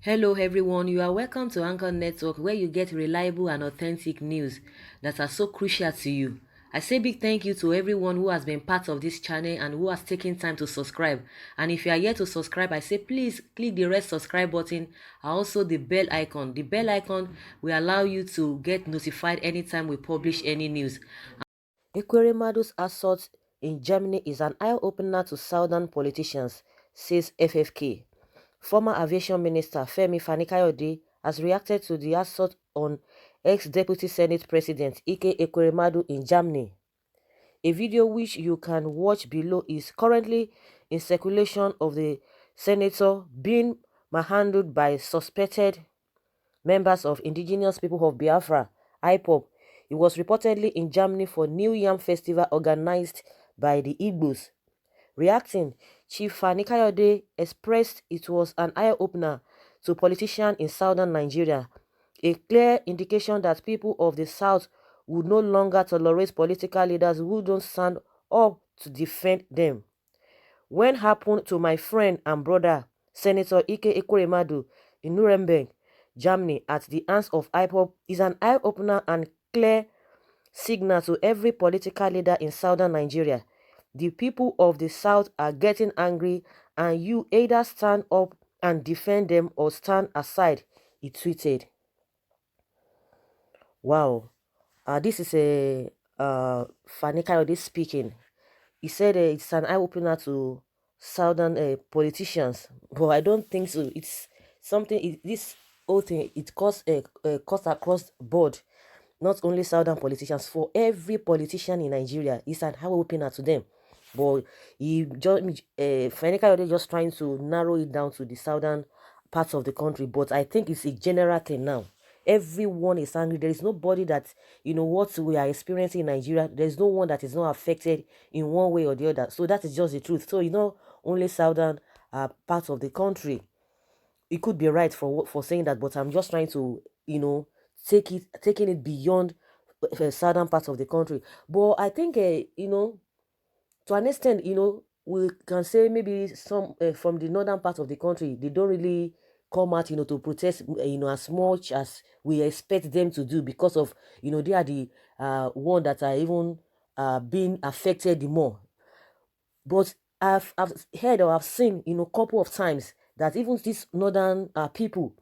Hello, everyone. You are welcome to Anchor Network, where you get reliable and authentic news that are so crucial to you. I say big thank you to everyone who has been part of this channel and who has taken time to subscribe. And if you are yet to subscribe, I say please click the red subscribe button and also the bell icon. The bell icon will allow you to get notified anytime we publish any news. Ekweremadu's assault in Germany is an eye-opener to southern politicians, says FFK. Former Aviation Minister Femi FaniKayode has reacted to the assault on ex-Deputy Senate President Ekweremadu in Germany. A video which you can watch below is currently in circulation of the senator being manhandled by suspected members of Indigenous People of Biafra, IPOB. He was reportedly in Germany for New Yam Festival organized by the Igbos. Reacting, Chief FaniKayode expressed it was an eye-opener to politicians in southern Nigeria, a clear indication that people of the south would no longer tolerate political leaders who don't stand up to defend them. When happened to my friend and brother, Senator Ekweremadu in Nuremberg, Germany, at the hands of IPOB is an eye-opener and clear signal to every political leader in southern Nigeria. The people of the south are getting angry and you either stand up and defend them or stand aside, he tweeted. Wow. This is a FaniKayode speaking. He said it's an eye-opener to southern politicians, but I don't think so. It's something, this whole thing, it cuts across board, not only southern politicians, for every politician in Nigeria. It's an eye-opener to them. But he just FaniKayode just trying to narrow it down to the southern parts of the country. But I think it's a general thing now. Everyone is angry. There is nobody that, what we are experiencing in Nigeria, there's no one that is not affected in one way or the other. So that is just the truth. So only southern parts of the country. It could be right for saying that, but I'm just trying to taking it beyond southern parts of the country. But I think to an extent, we can say maybe some from the northern part of the country, they don't really come out, to protest, as much as we expect them to do, because of, they are the one that are even being affected the more. But I've heard or I've seen, couple of times that even these northern people,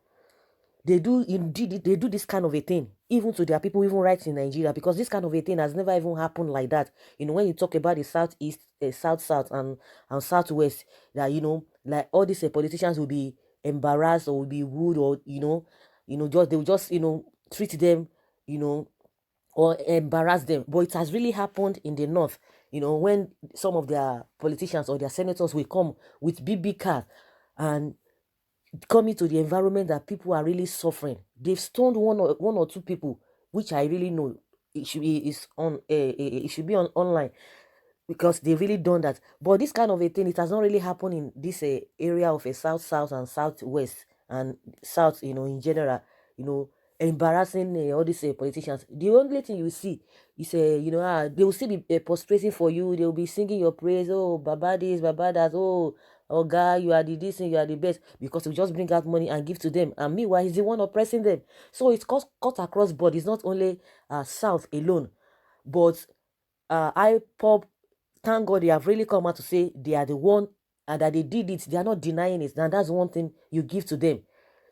they do indeed they do this kind of a thing even to their people, even right in Nigeria, because this kind of a thing has never even happened like that. When you talk about the southeast, south and southwest, that like all these politicians will be embarrassed or will be rude, or just they will just treat them, you know or embarrass them. But it has really happened in the north, when some of their politicians or their senators will come with BB car and coming to the environment that people are really suffering. They've stoned one or two people, which I really know it should be is on it should be on online, because they've really done that. But this kind of a thing, it has not really happened in this area of a south and southwest and south, in general. you know Embarrassing all these politicians. The only thing you see is they will still be prostrating for you. They will be singing your praise. Oh, baba this, baba that. Oh God, you are the this and you are the best, because you just bring out money and give to them, and meanwhile he's the one oppressing them. So it's cut across board. It's not only south alone, but I pop. Thank God they have really come out to say they are the one, and that they did it. They are not denying it. And that's one thing you give to them.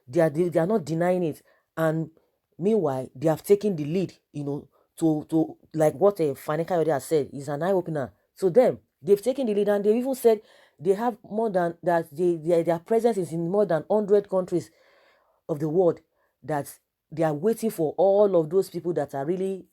They are not denying it. And meanwhile, they have taken the lead, to like what FaniKayode has said, is an eye opener. So them, they've taken the lead, and they even said they have more than that. Their presence is in more than 100 countries of the world, that they are waiting for all of those people that are really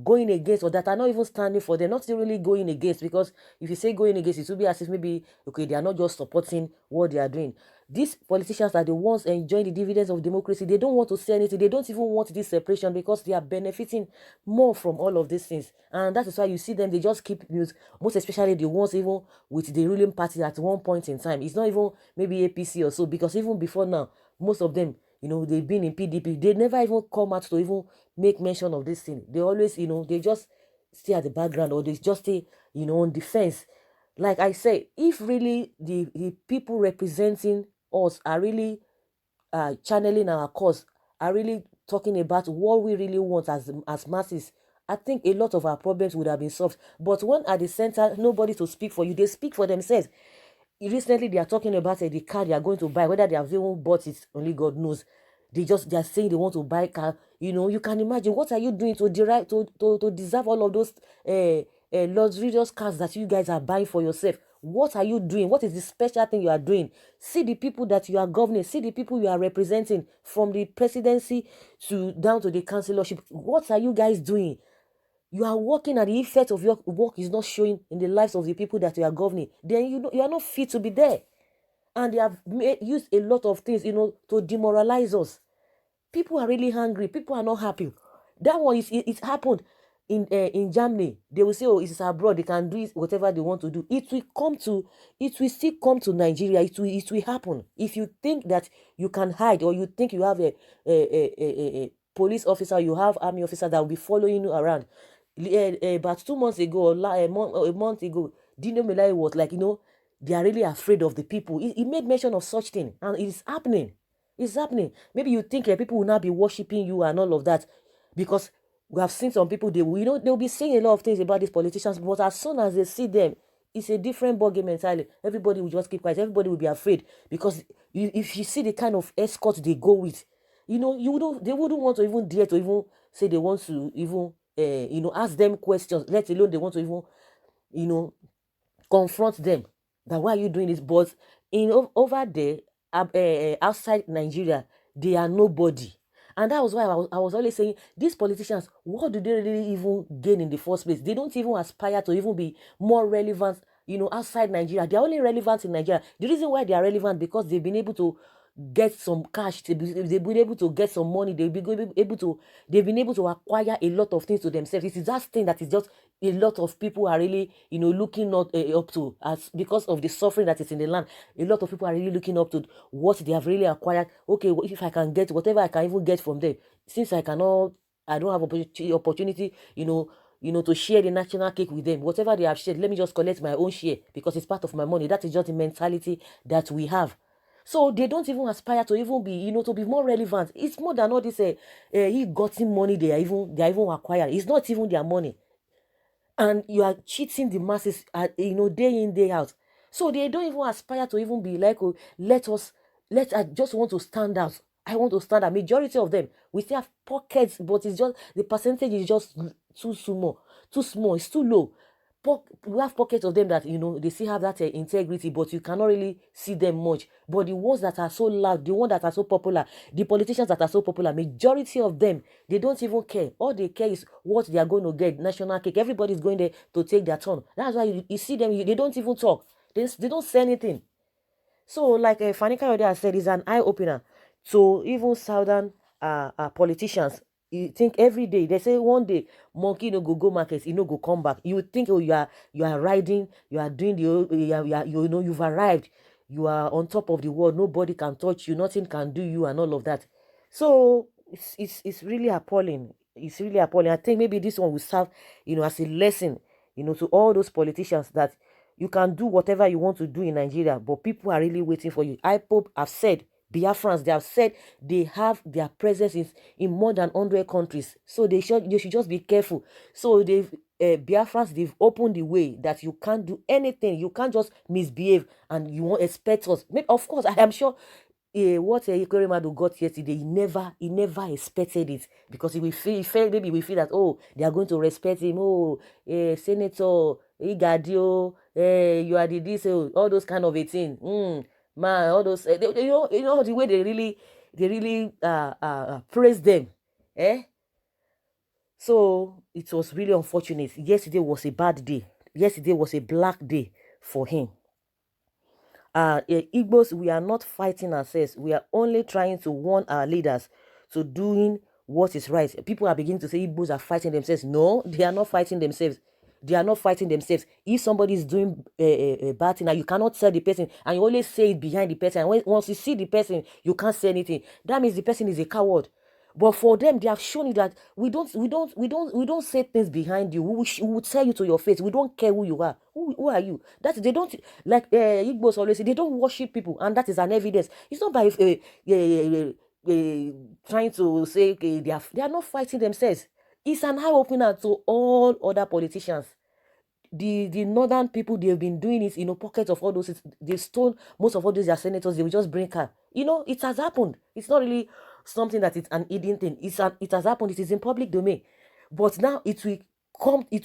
going against, or that are not even standing for, they're not really going against, because if you say going against, it will be as if maybe, okay, they are not just supporting what they are doing. These politicians are the ones enjoying the dividends of democracy. They don't want to say anything. They don't even want this separation, because they are benefiting more from all of these things. And that is why you see them, they just keep news, most especially the ones even with the ruling party at one point in time. It's not even maybe APC or so, because even before now, most of them, they've been in PDP. They never even come out to even make mention of this thing. They always, they just stay at the background, or they just stay, on defense. Like I say, if really the people representing us are really channeling our cause, are really talking about what we really want as masses, I think a lot of our problems would have been solved. But when at the center, nobody to speak for you, they speak for themselves. Recently they are talking about the car they are going to buy, whether they have even bought it, only God knows. They are saying they want to buy car. You can imagine, what are you doing to derive to deserve all of those luxurious cars that you guys are buying for yourself? What are you doing? What is the special thing you are doing? See the people that you are governing, see the people you are representing, from the presidency to down to the councillorship. What are you guys doing? You are working, and the effect of your work is not showing in the lives of the people that you are governing. Then you are not fit to be there. And they have used a lot of things, to demoralize us. People are really hungry. People are not happy. That one it happened in Germany. They will say, oh, it's abroad, they can do it, whatever they want to do. It will still come to Nigeria. It will happen. If you think that you can hide, or you think you have a police officer, you have army officer that will be following you around. About 2 months ago, or a month ago, Dino Melai was like, they are really afraid of the people. He made mention of such thing, and it is happening. It's happening. Maybe you think people will not be worshiping you and all of that, because we have seen some people, they will, they'll be saying a lot of things about these politicians, but as soon as they see them, it's a different ballgame entirely. Everybody will just keep quiet. Everybody will be afraid, because if you see the kind of escort they go with, they wouldn't want to even dare to even say they want to even ask them questions, let alone they want to even you know confront them, that why are you doing this? But over there, outside Nigeria, they are nobody. And that was why I was always saying, these politicians, what do they really even gain in the first place? They don't even aspire to even be more relevant, outside Nigeria. They're only relevant in Nigeria. The reason why they are relevant, because they've been able to get some cash, they've been able to get some money, they've been able to acquire a lot of things to themselves. It is that thing that is just a lot of people are really looking up to, as because of the suffering that is in the land. A lot of people are really looking up to what they have really acquired. Okay, if I can get whatever I can even get from them, since I don't have opportunity, to share the national cake with them. Whatever they have shared, let me just collect my own share, because it's part of my money. That is just the mentality that we have. So they don't even aspire to even be, to be more relevant. It's more than all this gotten money they are even acquiring. It's not even their money, and you are cheating the masses, day in, day out. So they don't even aspire to even be like, oh, I just want to stand out. I want to stand out. Majority of them, we still have pockets, but it's just the percentage is just too small. Too small. It's too low. We have pockets of them that they still have that integrity, but you cannot really see them much. But the ones that are so loud, the ones that are so popular, the politicians that are so popular, majority of them, they don't even care. All they care is what they are going to get, national cake. Everybody's going there to take their turn. That's why you see them, they don't even talk. They don't say anything. So, like FaniKayode has said, is an eye opener to even southern politicians. You think every day, they say one day monkey no go market, you no go come back. You would think, oh, you are riding, you are doing you've arrived, you are on top of the world. Nobody can touch you, nothing can do you, and all of that. So it's really appalling. It's really appalling. I think maybe this one will serve, as a lesson, to all those politicians, that you can do whatever you want to do in Nigeria, but people are really waiting for you. IPOB have said, Biafrans, they have said they have their presence in more than 100 countries. So they should just be careful. So Biafrans, they've opened the way that you can't do anything. You can't just misbehave and you won't expect us. Of course, I am sure what Ekweremadu got yesterday, he never expected it, because he felt, maybe we feel that, oh, they are going to respect him. Oh, Senator Igadio, you are the this, all those kind of a thing. Man, all those, the way they really praise them, eh? So it was really unfortunate. Yesterday was a bad day. Yesterday was a black day for him. Igbos, we are not fighting ourselves. We are only trying to warn our leaders to doing what is right. People are beginning to say Igbos are fighting themselves. No, they are not fighting themselves. They are not fighting themselves. If somebody is doing a bad thing and you cannot tell the person, and you always say it behind the person, and once you see the person, you can't say anything, that means the person is a coward. But for them, they have shown you that we don't say things behind you. We will tell you to your face. We don't care who you are. Who are you? That they don't, like Igbos always say, they don't worship people, and that is an evidence. It's not by trying to say they are not fighting themselves. It's an eye opener to all other politicians. The northern people, they've been doing it, pockets of all those. They stole most of all those their senators. They will just bring car. It has happened. It's not really something that it's an hidden thing. It has happened. It is in public domain. But now it will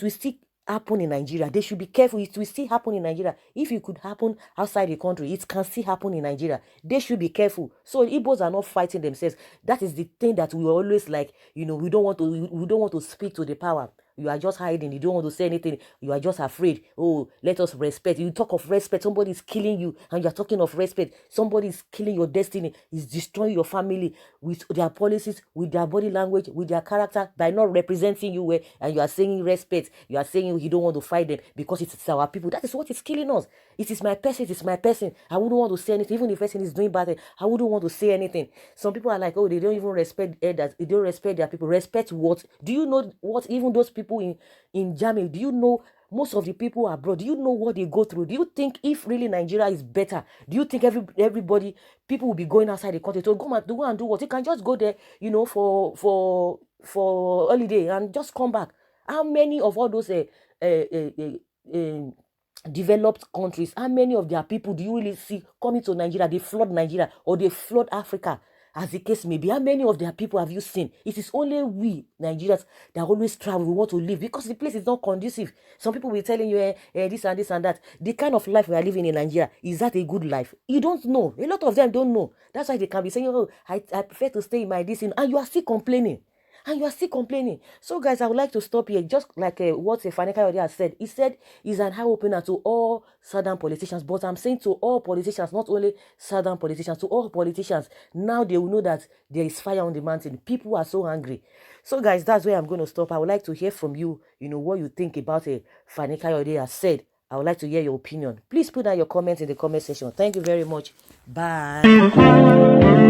still happen in Nigeria. They should be careful. It will still happen in Nigeria. If it could happen outside the country, it can still happen in Nigeria. They should be careful. So Igbos are not fighting themselves. That is the thing that we always like. We don't want to speak to the power. You are just hiding. You don't want to say anything. You are just afraid. Oh, let us respect. You talk of respect. Somebody is killing you, and you are talking of respect. Somebody is killing your destiny. Is destroying your family with their policies, with their body language, with their character, by not representing you well. And you are saying respect. You are saying you don't want to fight them because it's our people. That is what is killing us. It is my person. It is my person. I wouldn't want to say anything. Even if the person is doing bad, I wouldn't want to say anything. Some people are like, oh, they don't even respect elders. They don't respect their people. Respect what? Do you know what even those people in Germany, do you know most of the people abroad, do you know what they go through? Do you think if really Nigeria is better, do you think everybody, people will be going outside the country to go and do what? You can just go there, for holiday and just come back. How many of all those developed countries, how many of their people do you really see coming to Nigeria? They flood Nigeria, or they flood Africa, as the case may be. How many of their people have you seen? It is only we Nigerians that always travel. We want to live because the place is not conducive. Some people will be telling you this and this and that. The kind of life we are living in Nigeria, is that a good life? You don't know. A lot of them don't know. That's why they can be saying, oh, I prefer to stay in my this, and you are still complaining. And you are still complaining. So, guys, I would like to stop here. Just like what FaniKayode has said. He said he's an eye opener to all southern politicians. But I'm saying to all politicians, not only southern politicians, to all politicians. Now they will know that there is fire on the mountain. People are so angry. So, guys, that's where I'm going to stop. I would like to hear from you, what you think about FaniKayode has said. I would like to hear your opinion. Please put down your comments in the comment section. Thank you very much. Bye.